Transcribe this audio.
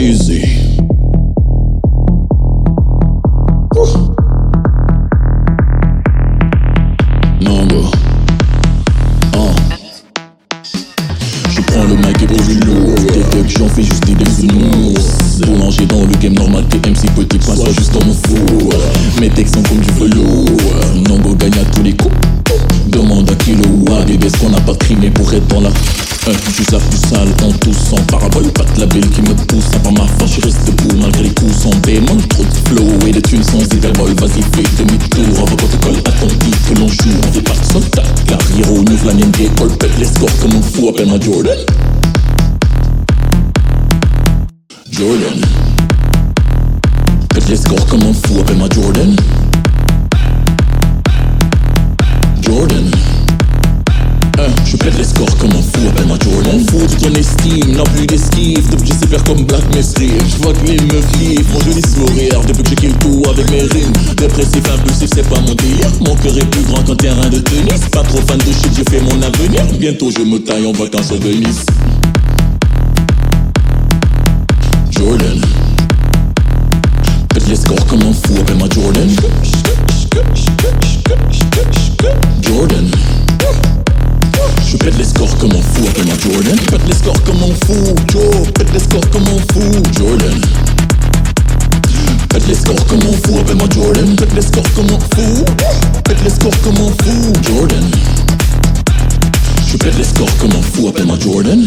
Easy. Number. Je prends le mic et pose du lourd. Tes thugs, j'en fais juste des bisounours. Boulanger dans le game normal, t'es MC petit point, sois juste dans mon four. Mes textes sont comme du velours. Number gagne à tous les coups. Demande à Kilo ou à Bébé ce qu'on n'a pas crimé pour être dans la. Je suis la plus sale en tous sans parabole. Pas de label qui me pousse à part ma force. Je reste debout malgré les coups sans bémol. Trop de flow et de thunes sans hyperbole. Vas-y fais demi-tour avant qu'on te colle à ton beat que l'on joue. On fait pas de soldat. Carrière au neuf, la mienne décolle. Pète les scores comme un fou, appelle-moi Jordan. Jordan. Pète les scores comme un fou, appelle-moi Jordan. Jordan. Je pète les scores comme un fou, appelle-moi Jordan. Fou de ton estime, n'a plus d'esquive. Depuis que je sais faire comme Black Mesri. Je vois que les meufs livrent mon joli sourire. Depuis que j'ai kill tout avec mes rimes. Dépressif, impulsif, c'est pas mon délire. Mon cœur est plus grand qu'un terrain de tennis. Pas trop fan de shit, j'ai fait mon avenir. Bientôt je me taille en vacances à Venise. Jordan. Pète les scores comme un fou, appelle-moi Jordan. Jordan. Je pète les scores comme un fou, appelle-moi Jordan. Pète les scores comme un fou, Joe. Pète les scores comme un fou, Jordan. Pète les scores comme un fou, appelle-moi Jordan. Pète les scores comme un fou. Pète les scores comme un fou, Jordan. Je pète les scores comme un fou, appelle-moi Jordan.